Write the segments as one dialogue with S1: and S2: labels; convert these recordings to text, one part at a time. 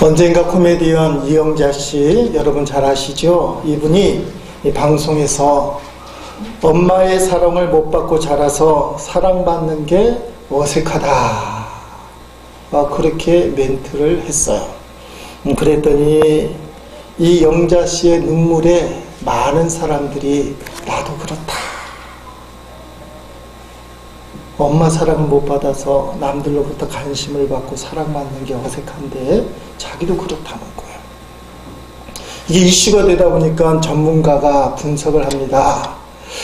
S1: 언젠가 코미디언 이영자 씨 여러분 잘 아시죠? 이분이 이 방송에서 엄마의 사랑을 못 받고 자라서 사랑받는 게 어색하다, 그렇게 멘트를 했어요. 그랬더니 이 영자 씨의 눈물에 많은 사람들이 나도 그렇다, 엄마 사랑을 못 받아서 남들로부터 관심을 받고 사랑받는 게 어색한데 자기도 그렇다는 거예요. 이게 이슈가 되다 보니까 전문가가 분석을 합니다.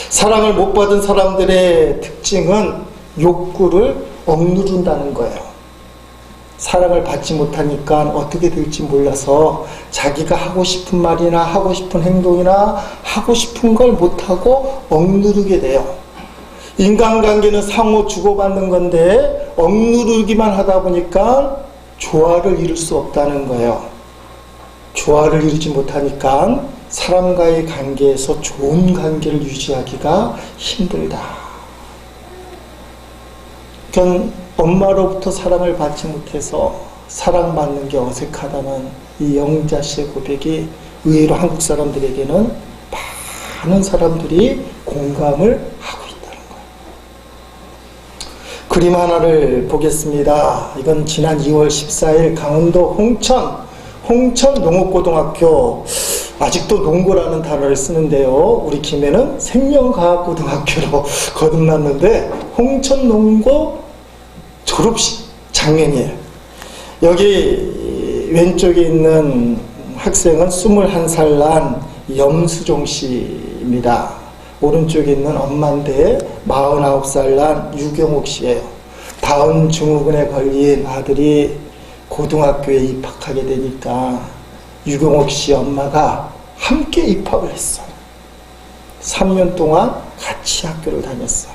S1: 사랑을 못 받은 사람들의 특징은 욕구를 억누른다는 거예요. 사랑을 받지 못하니까 어떻게 될지 몰라서 자기가 하고 싶은 말이나 하고 싶은 행동이나 하고 싶은 걸 못하고 억누르게 돼요. 인간관계는 상호 주고받는 건데 억누르기만 하다 보니까 조화를 이룰 수 없다는 거예요. 조화를 이루지 못하니까 사람과의 관계에서 좋은 관계를 유지하기가 힘들다. 그러니까 엄마로부터 사랑을 받지 못해서 사랑받는 게 어색하다는 이 영자 씨의 고백이 의외로 한국 사람들에게는 많은 사람들이 공감을 하고 있다는 거예요. 그림 하나를 보겠습니다. 이건 지난 2월 14일 강원도 홍천 농업고등학교, 아직도 농고라는 단어를 쓰는데요. 우리 김해는 생명과학고등학교로 거듭났는데 홍천 농고 졸업식 장면이에요. 여기 왼쪽에 있는 학생은 21살 난 염수종 씨입니다. 오른쪽에 있는 엄마인데 49살 난 유경옥 씨예요. 다운 증후군에 걸린 아들이 고등학교에 입학하게 되니까 유경옥 씨 엄마가 함께 입학을 했어요. 3년 동안 같이 학교를 다녔어요.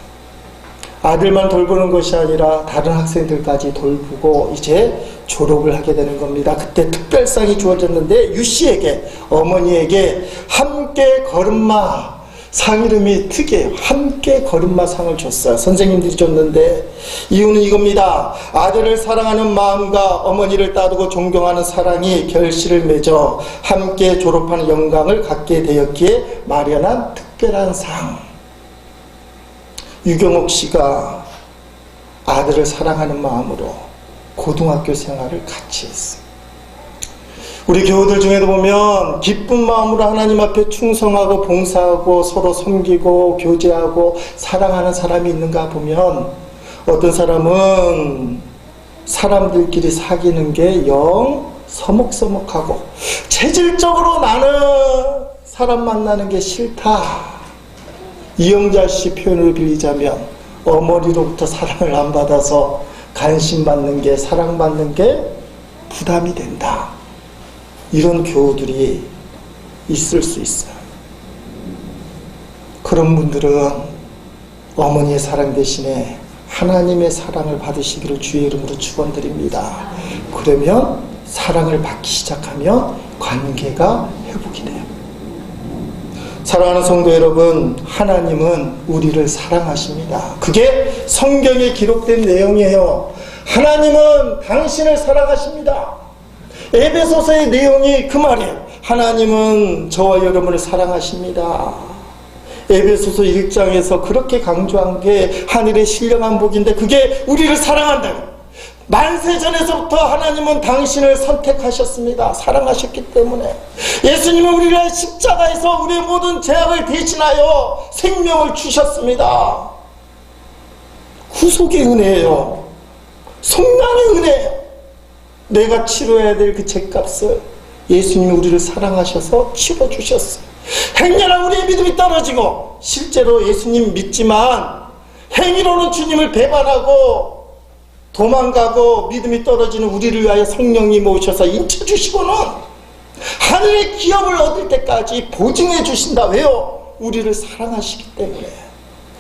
S1: 아들만 돌보는 것이 아니라 다른 학생들까지 돌보고 이제 졸업을 하게 되는 겁니다. 그때 특별상이 주어졌는데 유 씨에게, 어머니에게 함께 걸음마 상, 이름이 특이해요. 함께 걸음마 상을 줬어요. 선생님들이 줬는데 이유는 이겁니다. 아들을 사랑하는 마음과 어머니를 따르고 존경하는 사랑이 결실을 맺어 함께 졸업하는 영광을 갖게 되었기에 마련한 특별한 상. 유경옥 씨가 아들을 사랑하는 마음으로 고등학교 생활을 같이 했어요. 우리 교우들 중에도 보면 기쁜 마음으로 하나님 앞에 충성하고 봉사하고 서로 섬기고 교제하고 사랑하는 사람이 있는가 보면, 어떤 사람은 사람들끼리 사귀는 게 영 서먹서먹하고 체질적으로 나는 사람 만나는 게 싫다. 이영자 씨 표현을 빌리자면 어머니로부터 사랑을 안 받아서 관심받는 게, 사랑받는 게 부담이 된다. 이런 교우들이 있을 수 있어요. 그런 분들은 어머니의 사랑 대신에 하나님의 사랑을 받으시기를 주의 이름으로 축원드립니다. 그러면 사랑을 받기 시작하면 관계가 회복이 돼요. 사랑하는 성도 여러분, 하나님은 우리를 사랑하십니다. 그게 성경에 기록된 내용이에요. 하나님은 당신을 사랑하십니다. 에베소서의 내용이 그 말이에요. 하나님은 저와 여러분을 사랑하십니다. 에베소서 1장에서 그렇게 강조한 게 하늘의 신령한 복인데 그게 우리를 사랑한다. 만세전에서부터 하나님은 당신을 선택하셨습니다. 사랑하셨기 때문에. 예수님은 우리를 십자가에서 우리의 모든 죄악을 대신하여 생명을 주셨습니다. 구속의 은혜예요. 속량의 은혜예요. 내가 치러야 될 그 죄값을 예수님이 우리를 사랑하셔서 치러주셨어요. 행여나 우리의 믿음이 떨어지고 실제로 예수님 믿지만 행위로는 주님을 배반하고 도망가고 믿음이 떨어지는 우리를 위하여 성령님이 오셔서 인쳐주시고는 하늘의 기업을 얻을 때까지 보증해 주신다. 왜요? 우리를 사랑하시기 때문에.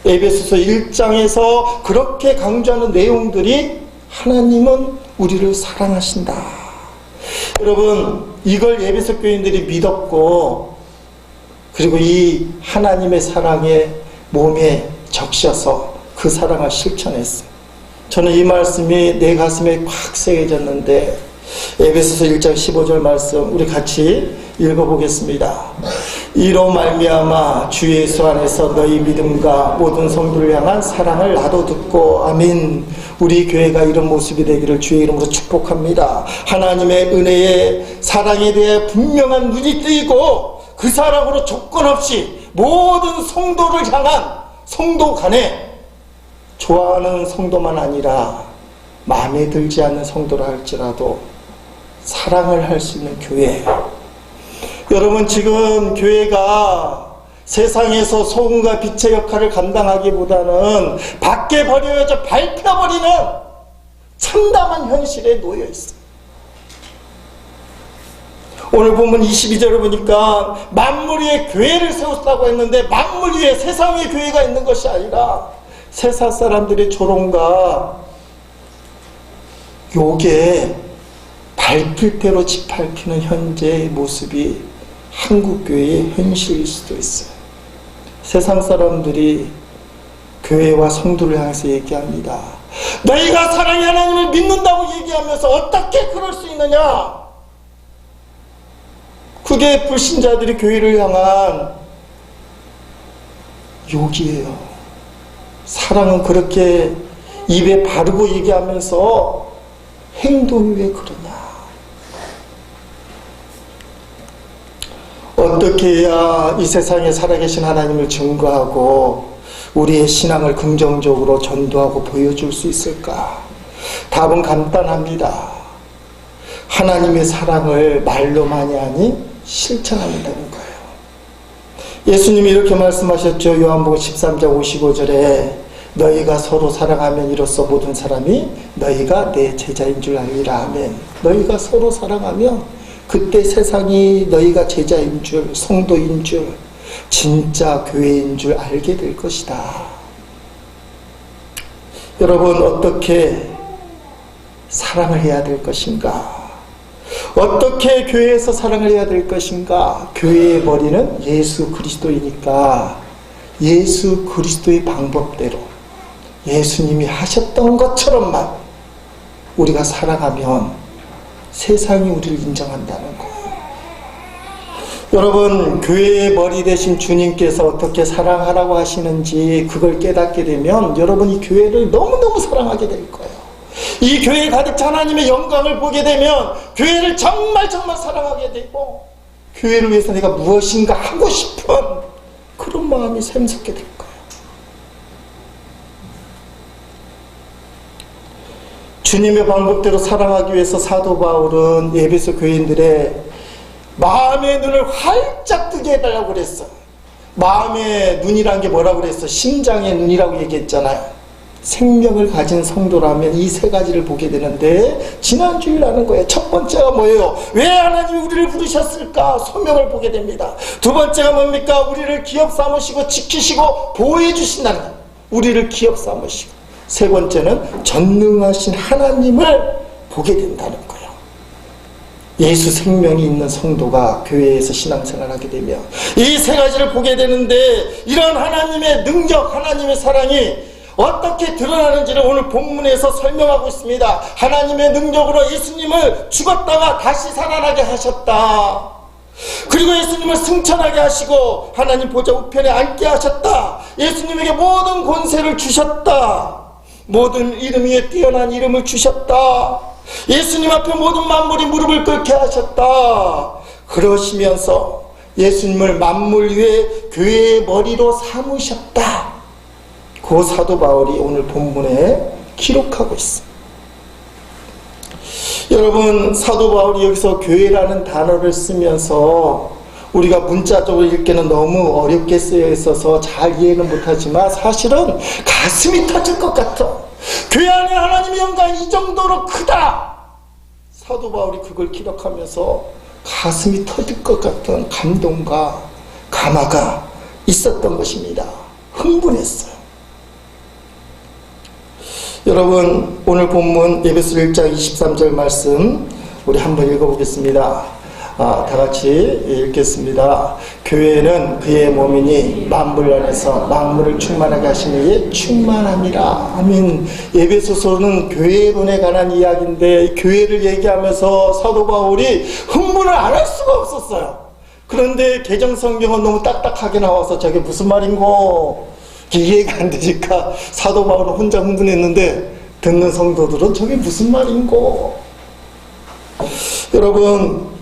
S1: 에베소서 1장에서 그렇게 강조하는 내용들이 하나님은 우리를 사랑하신다. 여러분, 이걸 에베소 교인들이 믿었고, 그리고 이 하나님의 사랑에 몸에 적셔서 그 사랑을 실천했어요. 저는 이 말씀이 내 가슴에 꽉 새겨졌는데, 에베소서 1장 15절 말씀 우리 같이 읽어보겠습니다. 이로 말미암아 주 예수 안에서 너희 믿음과 모든 성도를 향한 사랑을 나도 듣고 아멘. 우리 교회가 이런 모습이 되기를 주의 이름으로 축복합니다. 하나님의 은혜에 사랑에 대해 분명한 눈이 뜨이고 그 사랑으로 조건 없이 모든 성도를 향한 성도 간에 좋아하는 성도만 아니라 마음에 들지 않는 성도라 할지라도 사랑을 할 수 있는 교회. 여러분, 지금 교회가 세상에서 소금과 빛의 역할을 감당하기보다는 밖에 버려져 밟혀버리는 참담한 현실에 놓여 있어요. 오늘 본문 22절을 보니까 만물 위에 교회를 세웠다고 했는데 만물 위에 세상 위에 교회가 있는 것이 아니라 세상 사람들의 조롱과 욕에 밟힐 대로 짓밟히는 현재의 모습이 한국교회의 현실일 수도 있어요. 세상 사람들이 교회와 성도를 향해서 얘기합니다. 너희가 사랑의 하나님을 믿는다고 얘기하면서 어떻게 그럴 수 있느냐? 그게 불신자들이 교회를 향한 욕이에요. 사랑은 그렇게 입에 바르고 얘기하면서 행동이 왜 그러냐? 어떻게 해야 이 세상에 살아계신 하나님을 증거하고 우리의 신앙을 긍정적으로 전도하고 보여줄 수 있을까? 답은 간단합니다. 하나님의 사랑을 말로만이 아닌 실천하면 되는 거예요. 예수님이 이렇게 말씀하셨죠. 요한복음 13장 55절에 너희가 서로 사랑하면 이로써 모든 사람이 너희가 내 제자인 줄 알리라 하면, 너희가 서로 사랑하면 그때 세상이 너희가 제자인 줄, 성도인 줄, 진짜 교회인 줄 알게 될 것이다. 여러분, 어떻게 사랑을 해야 될 것인가? 어떻게 교회에서 사랑을 해야 될 것인가? 교회의 머리는 예수 그리스도이니까 예수 그리스도의 방법대로 예수님이 하셨던 것처럼만 우리가 살아가면 세상이 우리를 인정한다는 거예요. 여러분, 교회의 머리 되신 주님께서 어떻게 사랑하라고 하시는지 그걸 깨닫게 되면 여러분 이 교회를 너무너무 사랑하게 될 거예요. 이 교회에 가득 찬 하나님의 영광을 보게 되면 교회를 정말 사랑하게 되고 교회를 위해서 내가 무엇인가 하고 싶은 그런 마음이 샘솟게 될 거예요. 주님의 방법대로 사랑하기 위해서 사도 바울은 에베소 교인들의 마음의 눈을 활짝 뜨게 해달라고 그랬어. 마음의 눈이란 게 뭐라고 그랬어? 심장의 눈이라고 얘기했잖아요. 생명을 가진 성도라면 이 세 가지를 보게 되는데 지난주일 아는 거예요. 첫 번째가 뭐예요? 왜 하나님이 우리를 부르셨을까? 소명을 보게 됩니다. 두 번째가 뭡니까? 우리를 기업 삼으시고 지키시고 보호해 주신다는 거예요. 우리를 기업 삼으시고. 세 번째는 전능하신 하나님을 보게 된다는 거예요. 예수 생명이 있는 성도가 교회에서 신앙생활하게 되면 이 세 가지를 보게 되는데 이런 하나님의 능력, 하나님의 사랑이 어떻게 드러나는지를 오늘 본문에서 설명하고 있습니다. 하나님의 능력으로 예수님을 죽었다가 다시 살아나게 하셨다. 그리고 예수님을 승천하게 하시고 하나님 보좌 우편에 앉게 하셨다. 예수님에게 모든 권세를 주셨다. 모든 이름 위에 뛰어난 이름을 주셨다. 예수님 앞에 모든 만물이 무릎을 꿇게 하셨다. 그러시면서 예수님을 만물 위에 교회의 머리로 삼으셨다. 그 사도 바울이 오늘 본문에 기록하고 있습니다. 여러분, 사도 바울이 여기서 교회라는 단어를 쓰면서 우리가 문자적으로 읽기는 너무 어렵게 쓰여 있어서 잘 이해는 못하지만 사실은 가슴이 터질 것 같아. 교회 안에 하나님의 영광이 이 정도로 크다. 사도 바울이 그걸 기록하면서 가슴이 터질 것 같은 감동과 감화가 있었던 것입니다. 흥분했어요. 여러분, 오늘 본문 에베소 1장 23절 말씀 우리 한번 읽어보겠습니다. 다 같이 읽겠습니다. 교회는 그의 몸이니 만물 안에서 만물을 충만하게 하시는 이의 충만함이라. 아멘. 에베소서는 교회론에 관한 이야기인데 교회를 얘기하면서 사도 바울이 흥분을 안 할 수가 없었어요. 그런데 개정성경은 너무 딱딱하게 나와서 저게 무슨 말인고 이해가 안 되니까 사도 바울은 혼자 흥분했는데 듣는 성도들은 저게 무슨 말인고. 여러분,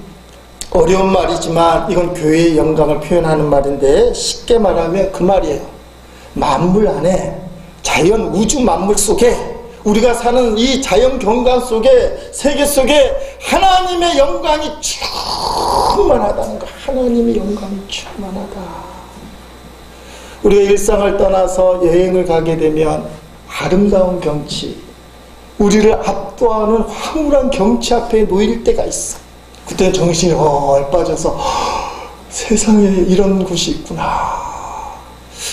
S1: 어려운 말이지만 이건 교회의 영광을 표현하는 말인데 쉽게 말하면 그 말이에요. 만물 안에, 자연 우주 만물 속에, 우리가 사는 이 자연 경관 속에, 세계 속에 하나님의 영광이 충만하다는 거. 하나님의 영광이 충만하다. 우리가 일상을 떠나서 여행을 가게 되면 아름다운 경치, 우리를 압도하는 황홀한 경치 앞에 놓일 때가 있어. 그때는 정신이 빠져서 세상에 이런 곳이 있구나.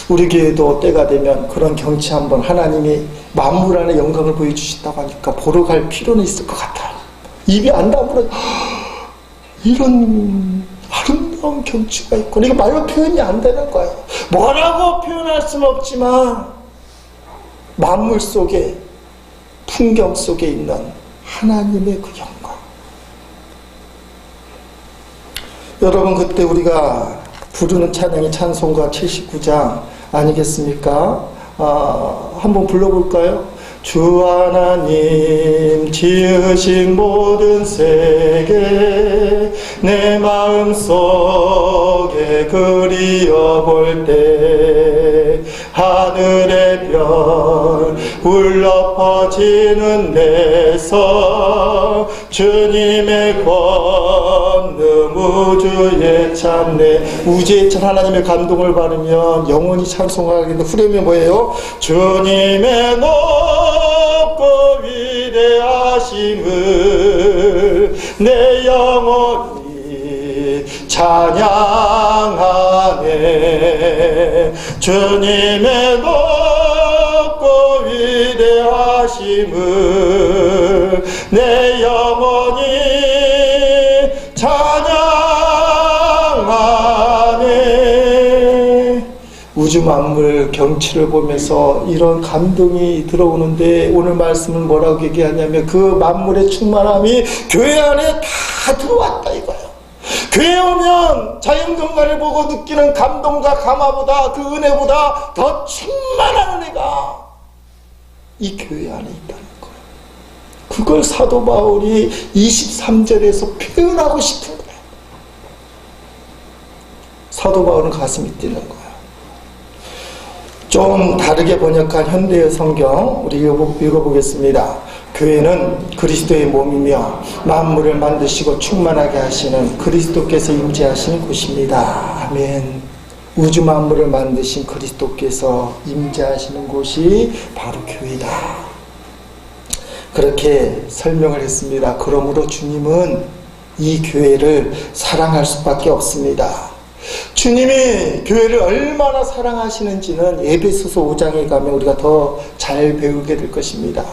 S1: 우리 교회도 때가 되면 그런 경치 한번 하나님이 만물 안에 영광을 보여주신다고 하니까 보러 갈 필요는 있을 것 같아요. 입이 안 다물어. 이런 아름다운 경치가 있구나. 이거 말로 표현이 안 되는 거예요. 뭐라고 표현할 수는 없지만 만물 속에, 풍경 속에 있는 하나님의 그 영광. 여러분, 그때 우리가 부르는 찬양이 찬송가 79장 아니겠습니까? 한번 불러볼까요? 주 하나님 지으신 모든 세계 내 마음속에 그리어볼 때 하늘의 별 울려 퍼지는 데서 주님의 권능 우주에 참네. 우주에 참 하나님의 감동을 받으면 영원히 찬송하겠는데 후렴이 뭐예요? 주님의 높고 위대하심을 내 영혼이 찬양하네. 주님의 높고 위대하심을 내 영혼이 찬양하네. 우주 만물 경치를 보면서 이런 감동이 들어오는데 오늘 말씀은 뭐라고 얘기하냐면 그 만물의 충만함이 교회 안에 다 들어왔다 이거예요. 교회 오면 자연경관을 보고 느끼는 감동과 감화보다 그 은혜보다 더 충만한 은혜가 이 교회 안에 있다는 거예요. 그걸 사도 바울이 23절에서 표현하고 싶은 거예요. 사도 바울은 가슴이 뛰는 거예요. 좀 다르게 번역한 현대의 성경 우리 읽어보겠습니다. 교회는 그리스도의 몸이며 만물을 만드시고 충만하게 하시는 그리스도께서 임재하시는 곳입니다. 아멘. 우주 만물을 만드신 그리스도께서 임재하시는 곳이 바로 교회다. 그렇게 설명을 했습니다. 그러므로 주님은 이 교회를 사랑할 수밖에 없습니다. 주님이 교회를 얼마나 사랑하시는지는 에베소서 5장에 가면 우리가 더 잘 배우게 될 것입니다.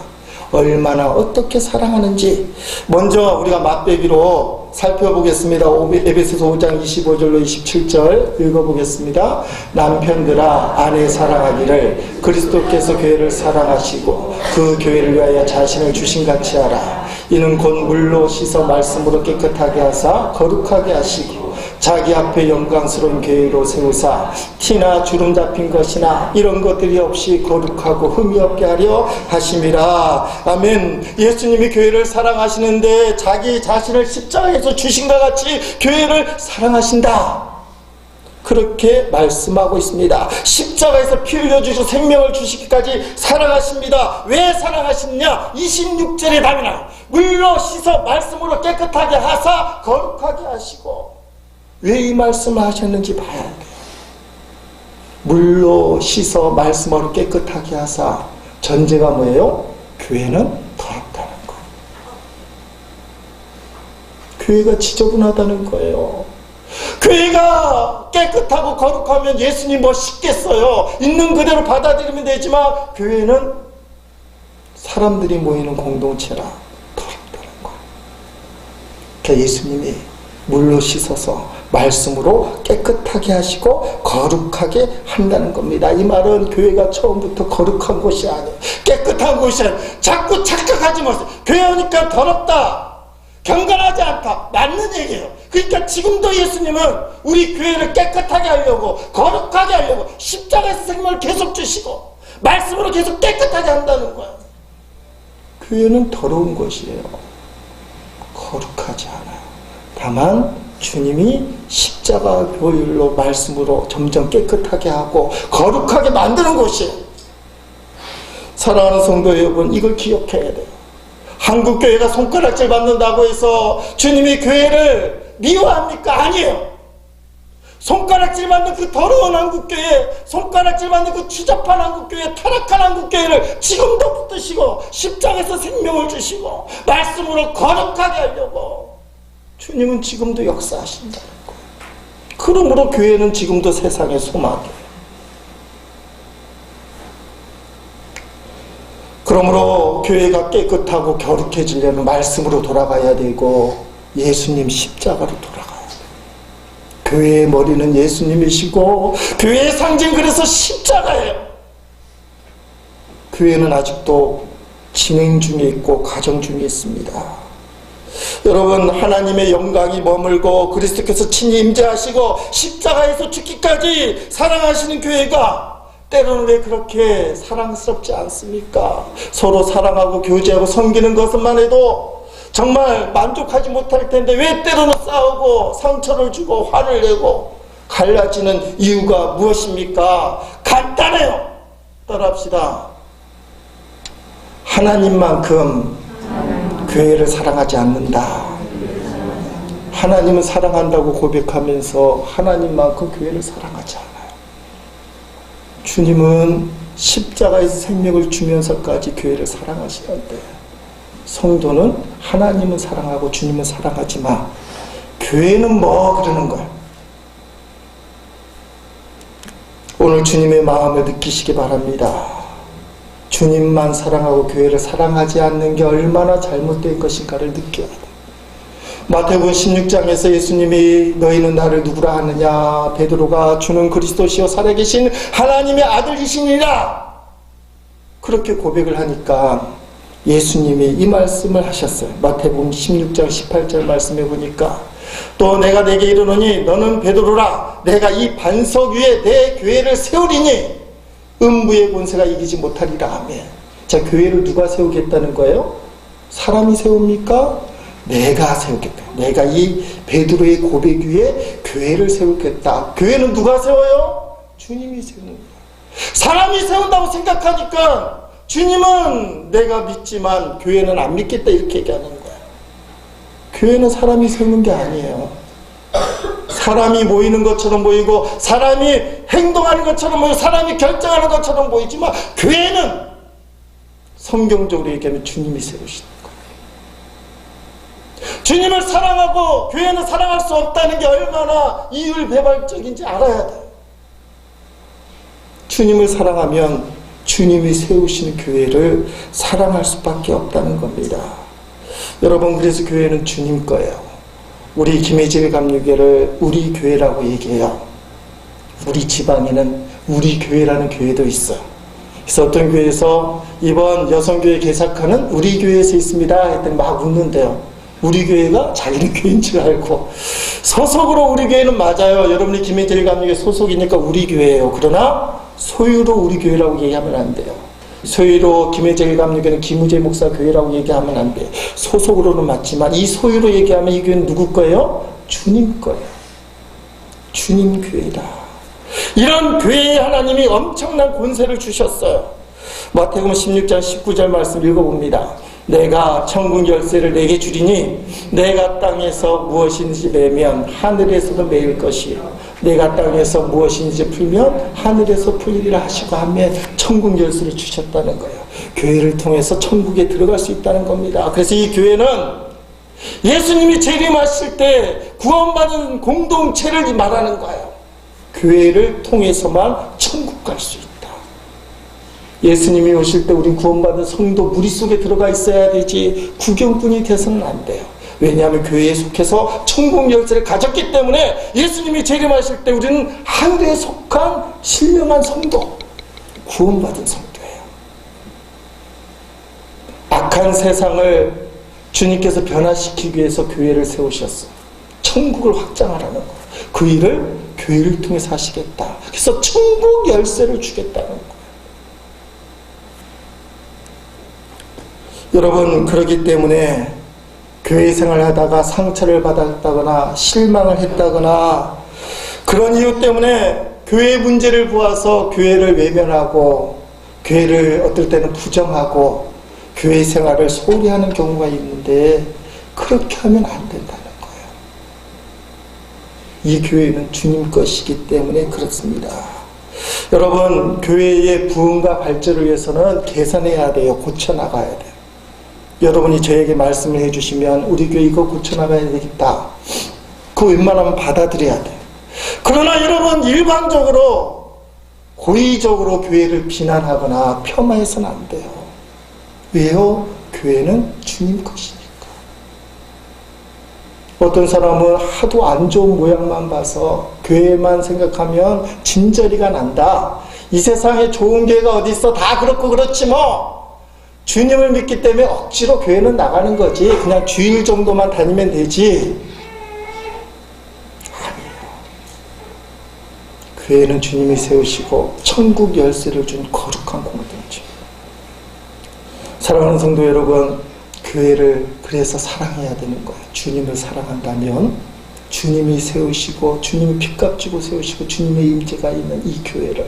S1: 얼마나 어떻게 사랑하는지 먼저 우리가 맛배기로 살펴보겠습니다. 에베소서 5장 25절로 27절 읽어보겠습니다. 남편들아 아내 사랑하기를 그리스도께서 교회를 사랑하시고 그 교회를 위하여 자신을 주신같이 하라. 이는 곧 물로 씻어 말씀으로 깨끗하게 하사 거룩하게 하시고 자기 앞에 영광스러운 교회로 세우사 티나 주름 잡힌 것이나 이런 것들이 없이 거룩하고 흠이 없게 하려 하심이라. 아멘. 예수님이 교회를 사랑하시는데 자기 자신을 십자가에서 주신과 같이 교회를 사랑하신다. 그렇게 말씀하고 있습니다. 십자가에서 피 흘려주시고 생명을 주시기까지 사랑하십니다. 왜 사랑하시느냐? 26절에 답이나 물로 씻어 말씀으로 깨끗하게 하사 거룩하게 하시고. 왜 이 말씀을 하셨는지 봐야 돼요. 물로 씻어 말씀으로 깨끗하게 하사. 전제가 뭐예요? 교회는 더럽다는 거. 교회가 지저분하다는 거예요. 교회가 깨끗하고 거룩하면 예수님 뭐 씻겠어요? 있는 그대로 받아들이면 되지만 교회는 사람들이 모이는 공동체라 더럽다는 거예요. 그러니까 예수님이 물로 씻어서 말씀으로 깨끗하게 하시고 거룩하게 한다는 겁니다. 이 말은 교회가 처음부터 거룩한 곳이 아니에요. 깨끗한 곳이 아니에요. 자꾸 착각하지 마세요. 교회 오니까 더럽다, 경건하지 않다, 맞는 얘기예요. 그러니까 지금도 예수님은 우리 교회를 깨끗하게 하려고, 거룩하게 하려고 십자가에서 생명을 계속 주시고 말씀으로 계속 깨끗하게 한다는 거예요. 교회는 더러운 곳이에요. 거룩하지 않아요. 다만 주님이 십자가 교율로 말씀으로 점점 깨끗하게 하고 거룩하게 만드는 곳이에요. 사랑하는 성도 여러분, 이걸 기억해야 돼요. 한국교회가 손가락질 받는다고 해서 주님이 교회를 미워합니까? 아니에요. 손가락질 받는 그 더러운 한국교회, 손가락질 받는 그 추잡한 한국교회, 타락한 한국교회를 지금도 붙드시고 십자가에서 생명을 주시고 말씀으로 거룩하게 하려고 주님은 지금도 역사하신다는 거예요. 그러므로 교회는 지금도 세상의 소망이에요. 그러므로 교회가 깨끗하고 거룩해지려면 말씀으로 돌아가야 되고 예수님 십자가로 돌아가야 돼요. 교회의 머리는 예수님이시고 교회의 상징, 그래서 십자가예요. 교회는 아직도 진행 중에 있고 가정 중에 있습니다. 여러분, 하나님의 영광이 머물고 그리스도께서 친히 임재하시고 십자가에서 죽기까지 사랑하시는 교회가 때로는 왜 그렇게 사랑스럽지 않습니까? 서로 사랑하고 교제하고 섬기는 것만 해도 정말 만족하지 못할 텐데 왜 때로는 싸우고 상처를 주고 화를 내고 갈라지는 이유가 무엇입니까? 간단해요. 따라합시다. 하나님만큼 교회를 사랑하지 않는다. 하나님은 사랑한다고 고백하면서 하나님만큼 교회를 사랑하지 않아요. 주님은 십자가에서 생명을 주면서까지 교회를 사랑하시는데 성도는 하나님은 사랑하고 주님은 사랑하지만 교회는 뭐 그러는 거예요. 오늘 주님의 마음을 느끼시기 바랍니다. 주님만 사랑하고 교회를 사랑하지 않는 게 얼마나 잘못된 것인가를 느껴야 돼요. 마태복음 16장에서 예수님이 너희는 나를 누구라 하느냐, 베드로가 주는 그리스도시요 살아계신 하나님의 아들이시니라 그렇게 고백을 하니까 예수님이 이 말씀을 하셨어요. 마태복음 16장 18절 말씀해 보니까 또 내가 내게 이르노니 너는 베드로라, 내가 이 반석 위에 내 교회를 세우리니 음부의 권세가 이기지 못하리라 하며. 자, 교회를 누가 세우겠다는 거예요? 사람이 세웁니까? 내가 세우겠다. 내가 이 베드로의 고백 위에 교회를 세우겠다. 교회는 누가 세워요? 주님이 세우는 거예요. 사람이 세운다고 생각하니까 주님은 내가 믿지만 교회는 안 믿겠다 이렇게 얘기하는 거예요. 교회는 사람이 세우는 게 아니에요. 사람이 모이는 것처럼 보이고 사람이 행동하는 것처럼 보이고 사람이 결정하는 것처럼 보이지만 교회는 성경적으로 얘기하면 주님이 세우시는 거예요. 주님을 사랑하고 교회는 사랑할 수 없다는 게 얼마나 이율배반적인지 알아야 돼요. 주님을 사랑하면 주님이 세우신 교회를 사랑할 수밖에 없다는 겁니다. 여러분, 그래서 교회는 주님 거예요. 우리 김혜질 감리교회를 우리 교회라고 얘기해요. 우리 지방에는 우리 교회라는 교회도 있어요. 그래서 어떤 교회에서 이번 여성교회 개석하는 우리 교회에서 있습니다 했더니 막 웃는데요. 우리 교회가 자기는 교회인 줄 알고. 소속으로 우리 교회는 맞아요. 여러분이 김혜질 감리교회 소속이니까 우리 교회예요. 그러나 소유로 우리 교회라고 얘기하면 안 돼요. 소유로 김혜질 감리교회는 김우재 목사 교회라고 얘기하면 안 돼요. 소속으로는 맞지만 이 소유로 얘기하면 이 교회는 누구 거예요? 주님 거예요. 주님 교회다. 이런 교회에 하나님이 엄청난 권세를 주셨어요. 마태복음 16장 19절 말씀 읽어봅니다. 내가 천국 열쇠를 내게 주리니 내가 땅에서 무엇인지 매면 하늘에서도 매일 것이요 내가 땅에서 무엇인지 풀면 하늘에서 풀리리라 하시고 하며 천국 열쇠를 주셨다는 거예요. 교회를 통해서 천국에 들어갈 수 있다는 겁니다. 그래서 이 교회는 예수님이 재림하실 때 구원받은 공동체를 말하는 거예요. 교회를 통해서만 천국 갈 수 있다. 예수님이 오실 때 우린 구원받은 성도 무리 속에 들어가 있어야 되지 구경꾼이 돼서는 안 돼요. 왜냐하면 교회에 속해서 천국 열쇠를 가졌기 때문에 예수님이 재림하실 때 우리는 하늘에 속한 신령한 성도, 구원받은 성도예요. 악한 세상을 주님께서 변화시키기 위해서 교회를 세우셨어. 천국을 확장하라는 거. 그 일을 교회를 통해서 하시겠다. 그래서 천국 열쇠를 주겠다는 거예요. 여러분, 그렇기 때문에 교회 생활하다가 상처를 받았다거나 실망을 했다거나 그런 이유 때문에 교회 문제를 보아서 교회를 외면하고 교회를 어떨 때는 부정하고 교회 생활을 소홀히 하는 경우가 있는데 그렇게 하면 안 된다는 거예요. 이 교회는 주님 것이기 때문에 그렇습니다. 여러분, 교회의 부흥과 발전을 위해서는 개선해야 돼요. 고쳐나가야 돼요. 여러분이 저에게 말씀을 해주시면 우리 교회 이거 고쳐나가야 되겠다. 그거 웬만하면 받아들여야 돼요. 그러나 여러분, 일반적으로 고의적으로 교회를 비난하거나 폄하해서는 안 돼요. 왜요? 교회는 주님 것이니까. 어떤 사람은 하도 안 좋은 모양만 봐서 교회만 생각하면 진저리가 난다. 이 세상에 좋은 교회가 어디 있어? 다 그렇고 그렇지 뭐. 주님을 믿기 때문에 억지로 교회는 나가는 거지. 그냥 주일 정도만 다니면 되지. 아니에요. 교회는 주님이 세우시고 천국 열쇠를 준 거룩한 공동체. 사랑하는 성도 여러분, 교회를 그래서 사랑해야 되는 거예요. 주님을 사랑한다면 주님이 세우시고 주님이 핏값 주고 세우시고 주님의 임재가 있는 이 교회를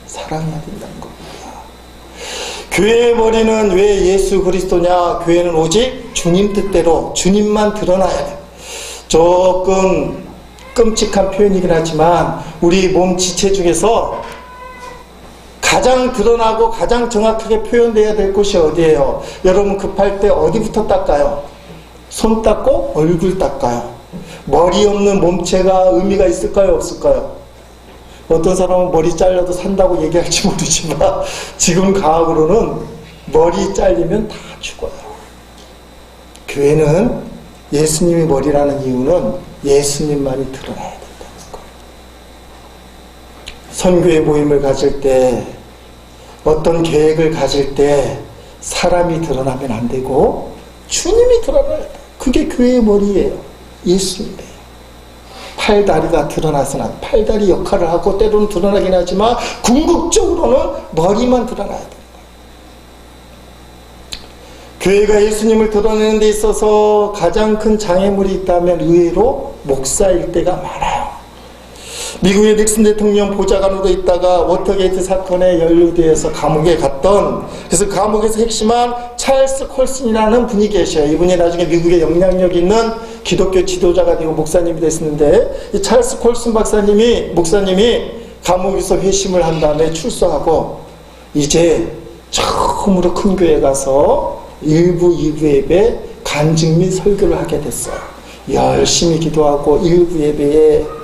S1: 사랑해야 된다는 겁니다. 교회의 머리는 왜 예수 그리스도냐? 교회는 오직 주님 뜻대로 주님만 드러나야 돼요. 조금 끔찍한 표현이긴 하지만 우리 몸 지체 중에서 가장 드러나고 가장 정확하게 표현돼야 될 곳이 어디예요? 여러분 급할 때 어디부터 닦아요? 손 닦고 얼굴 닦아요. 머리 없는 몸체가 의미가 있을까요? 없을까요? 어떤 사람은 머리 잘려도 산다고 얘기할지 모르지만 지금 과학으로는 머리 잘리면 다 죽어요. 교회는 예수님이 머리라는 이유는 예수님만이 드러나야 된다는 거예요. 선교의 모임을 가질 때 어떤 계획을 가질 때 사람이 드러나면 안 되고 주님이 드러나야 돼요. 그게 교회의 머리예요. 예수님이에요. 팔다리가 드러나서는 팔다리 역할을 하고 때로는 드러나긴 하지만 궁극적으로는 머리만 드러나야 됩니다. 교회가 예수님을 드러내는 데 있어서 가장 큰 장애물이 있다면 의외로 목사일 때가 많아요. 미국의 닉슨 대통령 보좌관으로 있다가 워터게이트 사건에 연루되어서 감옥에 갔던, 그래서 감옥에서 핵심한 찰스 콜슨이라는 분이 계셔요. 이분이 나중에 미국의 영향력 있는 기독교 지도자가 되고 목사님이 됐었는데, 이 찰스 콜슨 목사님이 감옥에서 회심을 한 다음에 출소하고 이제 처음으로 큰 교회 가서 1부, 2부 예배 간증 및 설교를 하게 됐어요. 열심히 기도하고 1부 예배에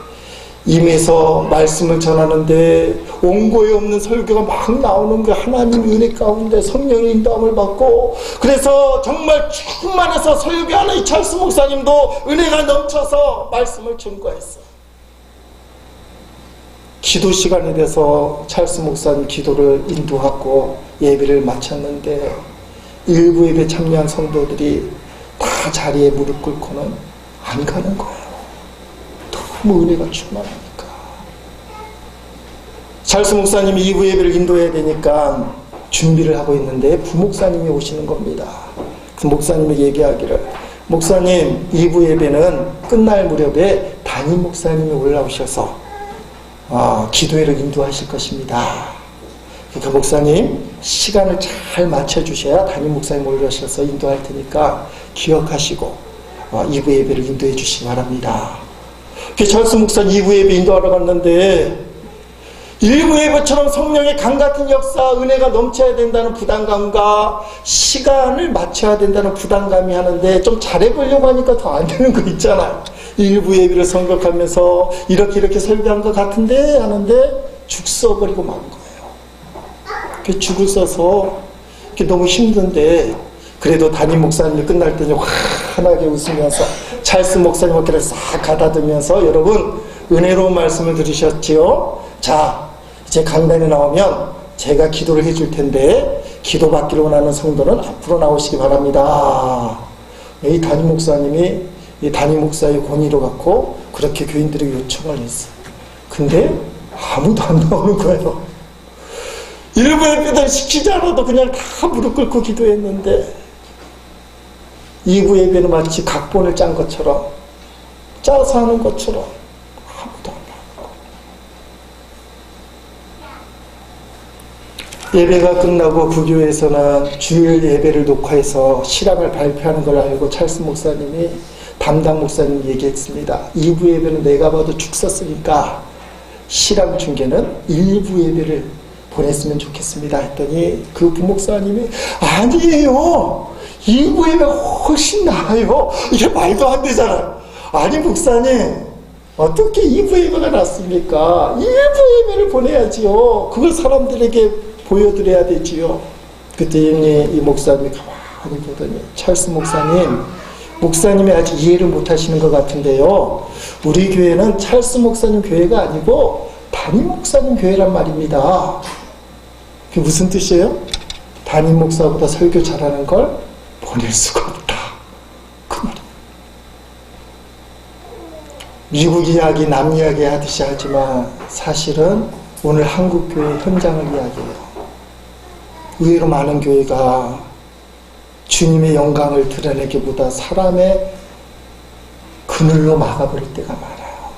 S1: 임해서 말씀을 전하는데 원고에 없는 설교가 막 나오는 게 하나님 은혜 가운데 성령의 인도함을 받고, 그래서 정말 충만해서 설교하는 이 찰스 목사님도 은혜가 넘쳐서 말씀을 증거했어요. 기도 시간이 돼서 찰스 목사님 기도를 인도하고 예배를 마쳤는데 일부 예배 참여한 성도들이 다 자리에 무릎 꿇고는 안 가는 거예요. 너무 은혜가 충만하니까. 찰스 목사님이 2부 예배를 인도해야 되니까 준비를 하고 있는데 부목사님이 오시는 겁니다. 그 목사님이 얘기하기를, 목사님 2부 예배는 끝날 무렵에 담임 목사님이 올라오셔서 기도회를 인도하실 것입니다. 그 목사님 시간을 잘 맞춰주셔야 담임 목사님 올라오셔서 인도할 테니까 기억하시고 2부 예배를 인도해 주시기 바랍니다. 찰스 목사 2부 예배 인도하러 갔는데 1부 예배처럼 성령의 강같은 역사, 은혜가 넘쳐야 된다는 부담감과 시간을 맞춰야 된다는 부담감이 하는데 좀 잘해보려고 하니까 더 안 되는 거 있잖아요. 1부 예배를 선곡하면서 이렇게 설교한 것 같은데 하는데 죽 써버리고 만 거예요. 죽을 써서 너무 힘든데 그래도 담임 목사님이 끝날 때는 확 환하게 웃으면서 찰스 목사님 어깨를 싹 가다듬으면서 여러분 은혜로운 말씀을 들으셨지요? 자, 이제 강단에 나오면 제가 기도를 해줄 텐데 기도받기를 원하는 성도는 앞으로 나오시기 바랍니다. 이 담임 목사님이 이 담임 목사의 권위로 갖고 그렇게 교인들에게 요청을 했어요. 근데 아무도 안 나오는 거예요. 일부 예배들 시키지 않아도 그냥 다 무릎 꿇고 기도했는데 2부 예배는 마치 각본을 짠 것처럼 짜서 하는 것처럼 아무도 안 나오고, 예배가 끝나고 그 교회에서는 주일 예배를 녹화해서 실황을 발표하는 걸 알고 찰스 목사님이 담당 목사님 얘기했습니다. 2부 예배는 내가 봐도 죽 썼으니까 실황 중계는 1부 예배를 보냈으면 좋겠습니다 했더니 그 부목사님이 아니에요, 2부 예배가 훨씬 나아요. 이게 말도 안 되잖아요. 아니 목사님 어떻게 2부 예배가 낫습니까? 1부 예배를 보내야지요. 그걸 사람들에게 보여드려야 되지요. 그때 이 목사님이 가만히 보더니 찰스 목사님이 아직 이해를 못하시는 것 같은데요, 우리 교회는 찰스 목사님 교회가 아니고 담임 목사님 교회란 말입니다. 그게 무슨 뜻이에요? 담임 목사보다 설교 잘하는 걸 보낼 수가 없다, 그 말이에요. 미국 이야기 남 이야기 하듯이 하지만 사실은 오늘 한국교회 현장을 이야기해요. 의외로 많은 교회가 주님의 영광을 드러내기보다 사람의 그늘로 막아버릴 때가 많아요.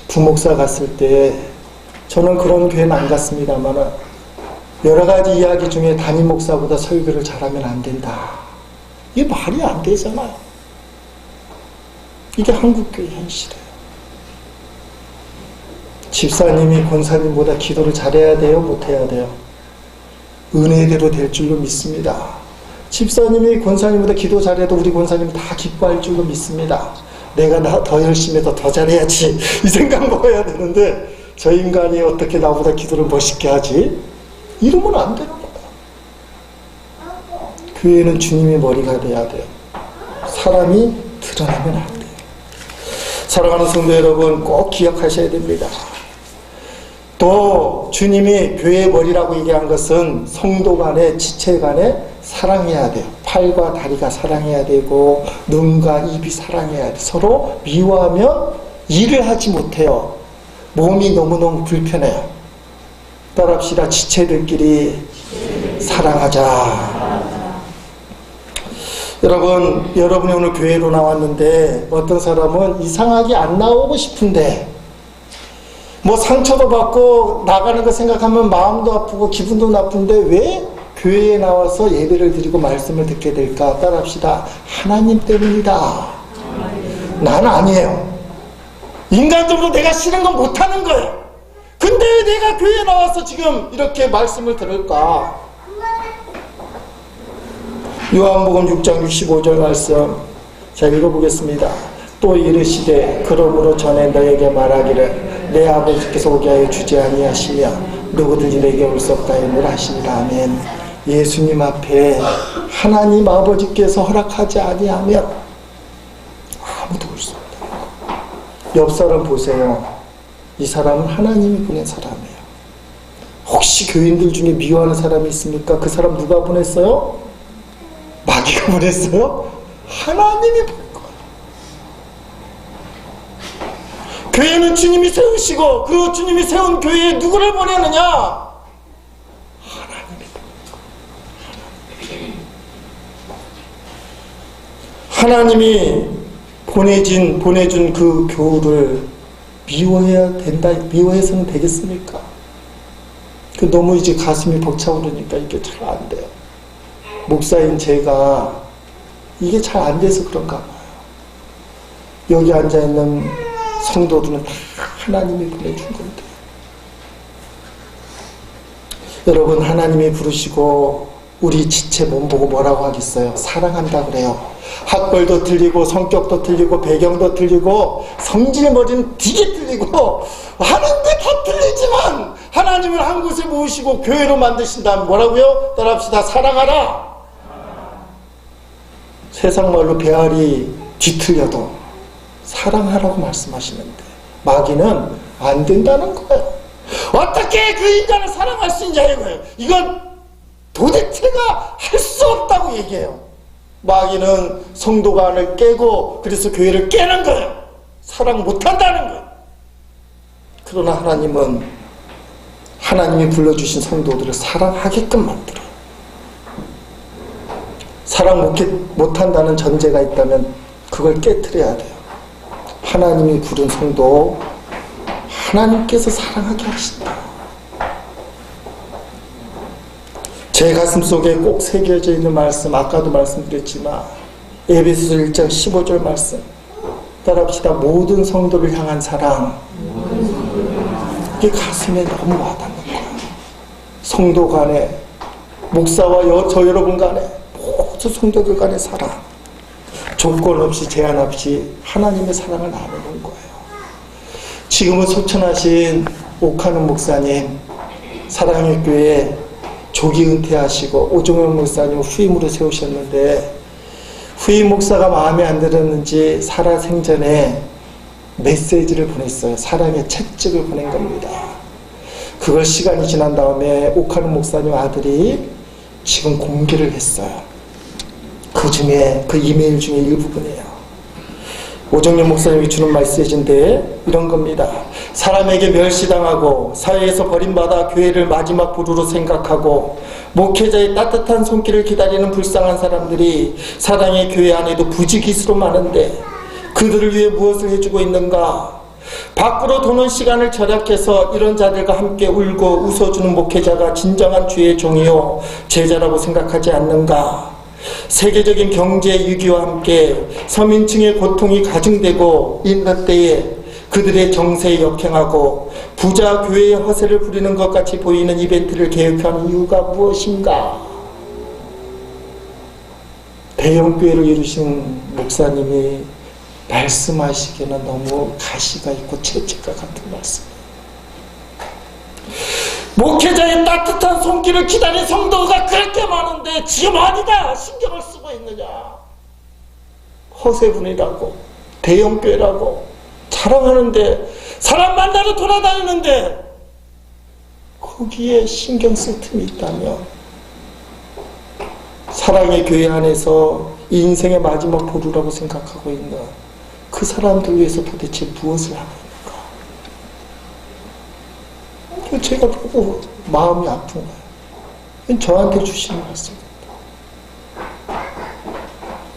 S1: 부목사 갔을 때 저는 그런 교회는 안 갔습니다만 여러 가지 이야기 중에 담임 목사보다 설교를 잘하면 안 된다, 이게 말이 안 되잖아요. 이게 한국교회 현실이에요. 집사님이 권사님보다 기도를 잘해야 돼요, 못해야 돼요? 은혜대로 될 줄로 믿습니다. 집사님이 권사님보다 기도 잘해도 우리 권사님은 다 기뻐할 줄로 믿습니다. 내가 더 열심히 해서 더 잘해야지 이 생각 먹어야 되는데 저 인간이 어떻게 나보다 기도를 멋있게 하지? 이러면 안 되는 거예요. 교회는 주님의 머리가 돼야 돼요. 사람이 드러나면 안 돼요. 사랑하는 성도 여러분, 꼭 기억하셔야 됩니다. 또 주님이 교회의 머리라고 얘기한 것은 성도 간에 지체 간에 사랑해야 돼요. 팔과 다리가 사랑해야 되고 눈과 입이 사랑해야 돼요. 서로 미워하면 일을 하지 못해요. 몸이 너무너무 불편해요. 따라합시다. 지체들끼리 사랑하자. 여러분이 오늘 교회로 나왔는데 어떤 사람은 이상하게 안 나오고 싶은데 뭐 상처도 받고 나가는 거 생각하면 마음도 아프고 기분도 나쁜데 왜 교회에 나와서 예배를 드리고 말씀을 듣게 될까? 따라합시다. 하나님 때문이다. 나는 아니에요. 인간적으로 내가 싫은 건 못하는 거예요. 근데 왜 내가 교회에 나와서 지금 이렇게 말씀을 들을까? 요한복음 6장 65절 말씀 자 읽어보겠습니다. 또 이르시되 그러므로 전에 너에게 말하기를 내 아버지께서 오게 하여 주지 아니하시며 누구든지 내게 올 수 없다 하느라 하시니라. 아멘. 예수님 앞에 하나님 아버지께서 허락하지 아니하면 아무도 올 수 없다. 옆 사람 보세요. 이 사람은 하나님이 보낸 사람이에요. 혹시 교인들 중에 미워하는 사람이 있습니까? 그 사람 누가 보냈어요? 마귀가 보냈어요? 하나님이 보낸 거예요. 교회는 주님이 세우시고 그 주님이 세운 교회에 누구를 보내느냐? 하나님이 보낸 거예요. 하나님이 보내준 그 교우를 미워해야 된다, 미워해서는 되겠습니까? 너무 이제 가슴이 벅차오르니까 이게 잘 안 돼요. 목사인 제가 이게 잘 안 돼서 그런가 봐요. 여기 앉아있는 성도들은 다 하나님이 보내준 건데. 여러분, 하나님이 부르시고 우리 지체 몸 보고 뭐라고 하겠어요? 사랑한다 그래요. 학벌도 틀리고 성격도 틀리고 배경도 틀리고 성질머리는 되게 틀리고 하는데 다 틀리지만 하나님을 한 곳에 모으시고 교회로 만드신다면 뭐라고요? 따라합시다. 사랑하라. 세상 말로 배알이 뒤틀려도 사랑하라고 말씀하시는데 마귀는 안 된다는 거예요. 어떻게 그 인간을 사랑할 수 있냐 이거예요. 이건 도대체가 할 수 없다고 얘기해요. 마귀는 성도관을 깨고 그래서 교회를 깨는 거예요. 사랑 못한다는 거예요. 그러나 하나님은 하나님이 불러주신 성도들을 사랑하게끔 만들어요. 사랑 못한다는 전제가 있다면 그걸 깨트려야 돼요. 하나님이 부른 성도 하나님께서 사랑하게 하신다. 제 가슴속에 꼭 새겨져 있는 말씀, 아까도 말씀드렸지만 에베소서 1장 15절 말씀 따라합시다. 모든 성도를 향한 사랑. 이게 가슴에 너무 와닿는 거예요. 성도 간에, 목사와 저 여러분 간에, 모든 성도들 간의 사랑. 조건 없이 제한 없이 하나님의 사랑을 나누는 거예요. 지금은 소천하신 옥하는 목사님, 사랑의 교회 조기 은퇴하시고 오종현 목사님 후임으로 세우셨는데 후임 목사가 마음에 안 들었는지 살아생전에 메시지를 보냈어요. 사랑의 책찍을 보낸 겁니다. 그걸 시간이 지난 다음에 옥하는 목사님 아들이 지금 공개를 했어요. 그 이메일 중에 일부분이에요. 오정연 목사님이 주는 메시지인데 이런 겁니다. 사람에게 멸시당하고 사회에서 버림받아 교회를 마지막 보루로 생각하고 목회자의 따뜻한 손길을 기다리는 불쌍한 사람들이 사랑의 교회 안에도 부지기수로 많은데 그들을 위해 무엇을 해주고 있는가? 밖으로 도는 시간을 절약해서 이런 자들과 함께 울고 웃어주는 목회자가 진정한 주의 종이요 제자라고 생각하지 않는가? 세계적인 경제 위기와 함께 서민층의 고통이 가중되고 있는 때에 그들의 정세에 역행하고 부자 교회의 허세를 부리는 것 같이 보이는 이벤트를 계획하는 이유가 무엇인가? 대형교회를 이루신 목사님이 말씀하시기에는 너무 가시가 있고 채찍과 같은 말씀이에요. 목회자의 따뜻한 손길을 기다린 성도가 그렇게 많은데 지금 어디다 신경을 쓰고 있느냐? 허세분이라고 대형교회라고 자랑하는데 사람 만나러 돌아다니는데 거기에 신경 쓸 틈이 있다면 사랑의 교회 안에서 인생의 마지막 보루라고 생각하고 있는 그 사람들 위해서 도대체 무엇을 하고 있는가? 제가 보고 마음이 아픈 거예요. 이건 저한테 주시는 말씀입니다.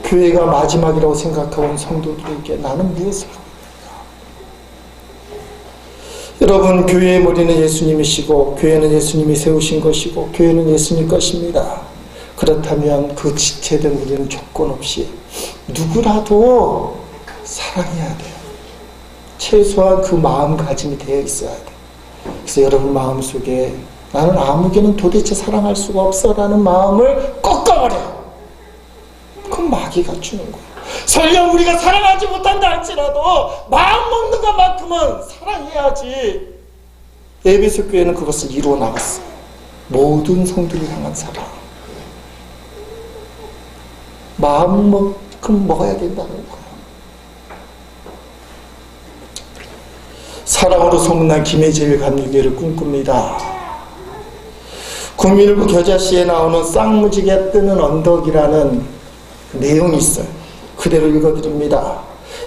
S1: 교회가 마지막이라고 생각하고 있는 성도들에게 나는 무엇을 하고 있는가? 여러분, 교회의 머리는 예수님이시고 교회는 예수님이 세우신 것이고 교회는 예수님 것입니다. 그렇다면 그 지체된 우리는 조건 없이 누구라도 사랑해야 돼요. 최소한 그 마음가짐이 되어 있어야 돼요. 그래서 여러분 마음속에 나는 아무개는 도대체 사랑할 수가 없어 라는 마음을 꺾어버려요. 그건 마귀가 주는 거예요. 설령 우리가 사랑하지 못한다 할지라도 마음 먹는 것만큼은 사랑해야지. 에베소 교회는 그것을 이루어 나갔어요. 모든 성도를 향한 사랑. 마음만큼 먹어야 된다는 거예요. 사랑으로 소문난 김해제일 감리교회를 꿈꿉니다. 국민일보 겨자씨에 나오는 쌍무지개 뜨는 언덕이라는 내용이 있어요. 그대로 읽어드립니다.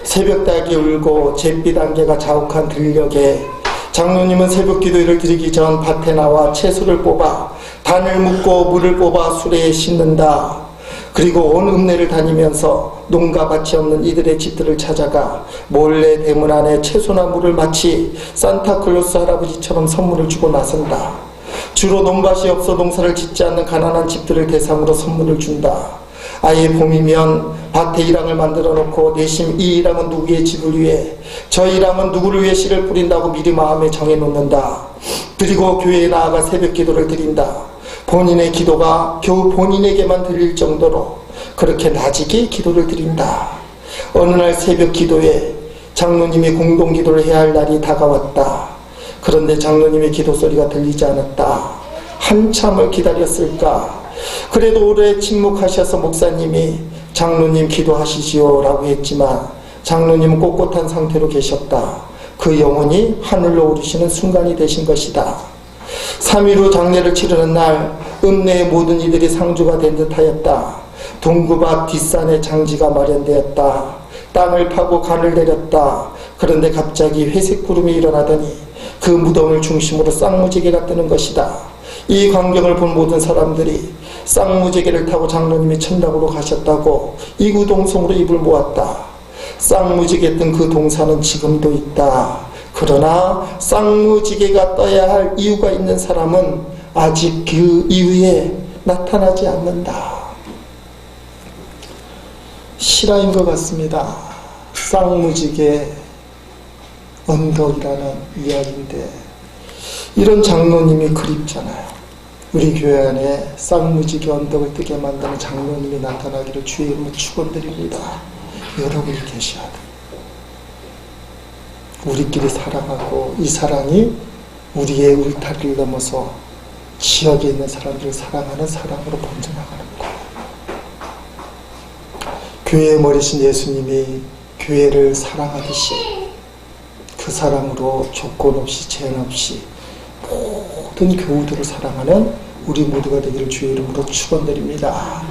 S1: 새벽닭이 울고 잿빛 안개가 자욱한 들녘에 장로님은 새벽 기도를 드리기 전 밭에 나와 채소를 뽑아 단을 묶고 물을 뽑아 수레에 싣는다. 그리고 온 읍내를 다니면서 농가 밭이 없는 이들의 집들을 찾아가 몰래 대문 안에 채소나 물을 마치 산타클로스 할아버지처럼 선물을 주고 나선다. 주로 논밭이 없어 농사를 짓지 않는 가난한 집들을 대상으로 선물을 준다. 아예 봄이면 밭에 일항을 만들어 놓고 내심 이 일항은 누구의 집을 위해 저 일항은 누구를 위해 씨를 뿌린다고 미리 마음에 정해놓는다. 그리고 교회에 나아가 새벽 기도를 드린다. 본인의 기도가 겨우 본인에게만 들릴 정도로 그렇게 나지게 기도를 드린다. 어느 날 새벽 기도에 장로님이 공동기도를 해야 할 날이 다가왔다. 그런데 장로님의 기도 소리가 들리지 않았다. 한참을 기다렸을까? 그래도 오래 침묵하셔서 목사님이 장로님 기도하시지요 라고 했지만 장로님은 꼿꼿한 상태로 계셨다. 그 영혼이 하늘로 오르시는 순간이 되신 것이다. 3일 후 장례를 치르는 날 읍내의 모든 이들이 상주가 된 듯하였다. 동급 앞 뒷산에 장지가 마련되었다. 땅을 파고 간을 내렸다. 그런데 갑자기 회색 구름이 일어나더니 그 무덤을 중심으로 쌍무지개가 뜨는 것이다. 이 광경을 본 모든 사람들이 쌍무지개를 타고 장로님이 천당으로 가셨다고 이구동성으로 입을 모았다. 쌍무지개 뜬 그 동산은 지금도 있다. 그러나 쌍무지개가 떠야 할 이유가 있는 사람은 아직 그 이후에 나타나지 않는다. 실화인 것 같습니다. 쌍무지개 언덕이라는 이야기인데 이런 장로님이 그립잖아요. 우리 교회 안에 쌍무지개 언덕을 뜨게 만드는 장로님이 나타나기를 주의 이름으로 축원드립니다. 여러분이 계셔야 돼요. 우리끼리 사랑하고 이 사랑이 우리의 울타리를 넘어서 지역에 있는 사람들을 사랑하는 사랑으로 번져나가는 거예요. 교회의 머리신 예수님이 교회를 사랑하듯이 그 사랑으로 조건 없이 제한 없이 모든 교우들을 사랑하는 우리 모두가 되기를 주의 이름으로 축원드립니다.